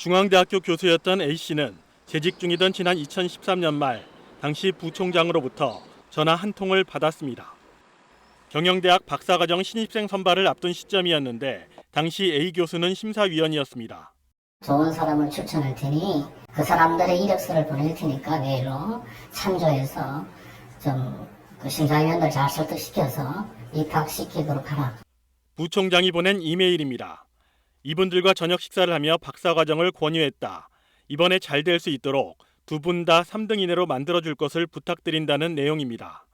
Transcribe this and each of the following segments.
중앙대학교 교수였던 A씨는 재직 중이던 지난 2013년 말 당시 부총장으로부터 전화 한 통을 받았습니다. 경영대학 박사과정 신입생 선발을 앞둔 시점이었는데 당시 A 교수는 심사위원이었습니다. 좋은 사람을 추천할 테니 그 사람들의 이력서를 보낼 테니까 메일로 참조해서 좀 그 심사위원들 잘 설득시켜서 입학시키도록 하라. 부총장이 보낸 이메일입니다. 이분들과 저녁 식사를 하며 박사과정을 권유했다. 이번에 잘 될 수 있도록 두 분 다 3등 이내로 만들어줄 것을 부탁드린다는 내용입니다.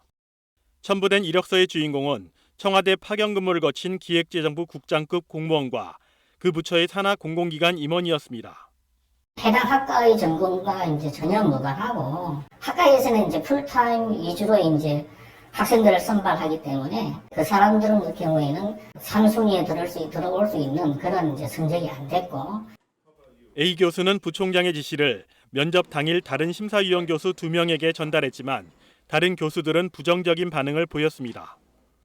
첨부된 이력서의 주인공은 청와대 파견 근무를 거친 기획재정부 국장급 공무원과 그 부처의 산하 공공기관 임원이었습니다. 해당 학과의 전공과 이제 전혀 무관하고 학과에서는 이제 풀타임 위주로 이제 학생들을 선발하기 때문에 그 사람들의 경우에는 3순위에 들어올 수 있는 그런 이제 성적이 안 됐고 A 교수는 부총장의 지시를 면접 당일 다른 심사위원 교수 2명에게 전달했지만 다른 교수들은 부정적인 반응을 보였습니다.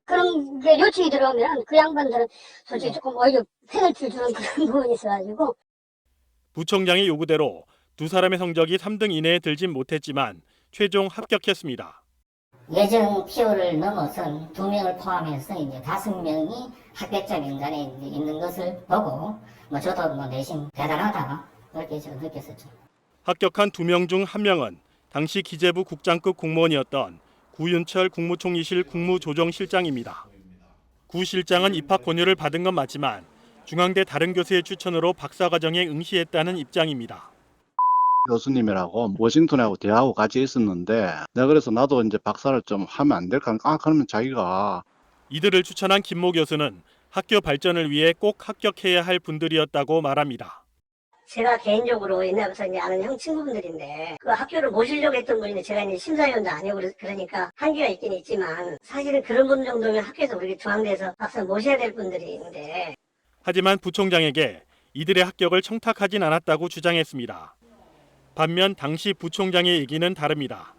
그런 게 요청이 들어오면 그 양반들은 솔직히 조금 오히려 팽을 칠주는 그런 부분이 있어가지고 부총장의 요구대로 두 사람의 성적이 3등 이내에 들진 못했지만 최종 합격했습니다. 예정 PO를 넘어선 2명을 포함해서 이제 5명이 합격자 명단에 있는 것을 보고 저도 내심 대단하다 그렇게 느꼈었죠. 합격한 2명 중 1명은 당시 기재부 국장급 공무원이었던 구윤철 국무총리실 국무조정실장입니다. 구 실장은 입학 권유를 받은 건 맞지만 중앙대 다른 교수의 추천으로 박사과정에 응시했다는 입장입니다. 교수님이라고 워싱턴하고 대하고 같이 있었는데 내가 그래서 나도 이제 박사를 좀 하면 안 될까? 그러면 자기가 이들을 추천한 김모 교수는 학교 발전을 위해 꼭 합격해야 할 분들이었다고 말합니다. 제가 개인적으로 옛날부터 이제 아는 형 친구분들인데 그 학교를 모시려고 했던 분인데 제가 이제 심사위원도 아니고 그러니까 한계가 있긴 있지만 사실은 그런 분 정도면 학교에서 우리 중앙대에서 박사 모셔야 될 분들인데 하지만 부총장에게 이들의 합격을 청탁하진 않았다고 주장했습니다. 반면 당시 부총장의 얘기는 다릅니다.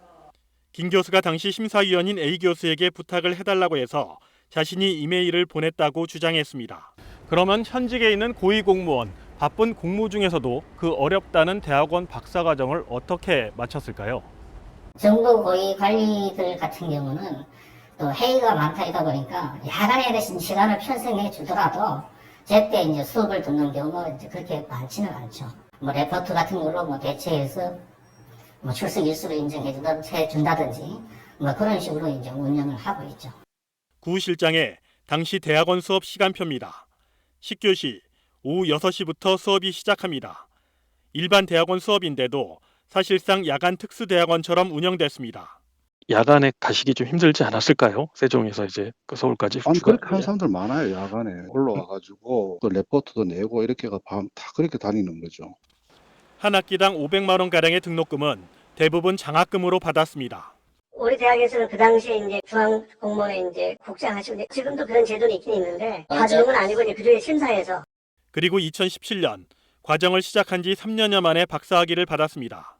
김 교수가 당시 심사위원인 A 교수에게 부탁을 해달라고 해서 자신이 이메일을 보냈다고 주장했습니다. 그러면 현직에 있는 고위공무원, 바쁜 공무 중에서도 그 어렵다는 대학원 박사과정을 어떻게 마쳤을까요? 정부 고위 관리들 같은 경우는 또 회의가 많다 이다 보니까 야간에 대신 시간을 편성해 주더라도 제때 이제 수업을 듣는 경우가 이제 그렇게 많지는 않죠. 레포트 같은 걸로 대체해서 출석 일수를 인정해 준다든지 그런 식으로 이제 운영을 하고 있죠. 구 실장의 당시 대학원 수업 시간표입니다. 10교시 오후 6시부터 수업이 시작합니다. 일반 대학원 수업인데도 사실상 야간 특수대학원처럼 운영됐습니다. 야간에 가시기 좀 힘들지 않았을까요? 세종에서 이제 그 서울까지. 아니 그렇게 하는 사람들 많아요. 야간에 올라와가지고 또 레포트도 내고 이렇게가 밤 다 그렇게 다니는 거죠. 한 학기당 500만 원가량의 등록금은 대부분 장학금으로 받았습니다. 우리 대학에서는 그 당시에 이제 중앙공무원에 이제 국장 하시고 지금도 그런 제도는 있긴 있는데 다 주는 건 아니고 이제 그중에 심사해서. 그리고 2017년 과정을 시작한 지 3년여 만에 박사학위를 받았습니다.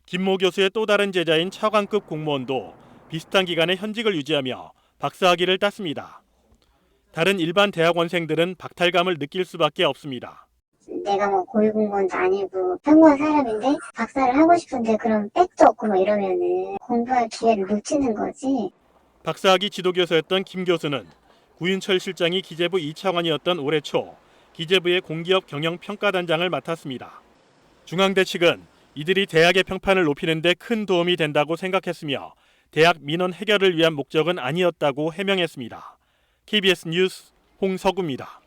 김모 교수의 또 다른 제자인 차관급 공무원도 비슷한 기간에 현직을 유지하며 박사학위를 땄습니다. 다른 일반 대학원생들은 박탈감을 느낄 수밖에 없습니다. 내가 고위공무원도 아니고 평범한 사람인데 박사를 하고 싶은데 그런 백도 없고 이러면은 공부할 기회를 놓치는 거지. 박사학위 지도교수였던 김 교수는 구윤철 실장이 기재부 2차관이었던 올해 초 기재부의 공기업 경영평가단장을 맡았습니다. 중앙대 측은 이들이 대학의 평판을 높이는 데 큰 도움이 된다고 생각했으며 대학 민원 해결을 위한 목적은 아니었다고 해명했습니다. KBS 뉴스 홍석우입니다.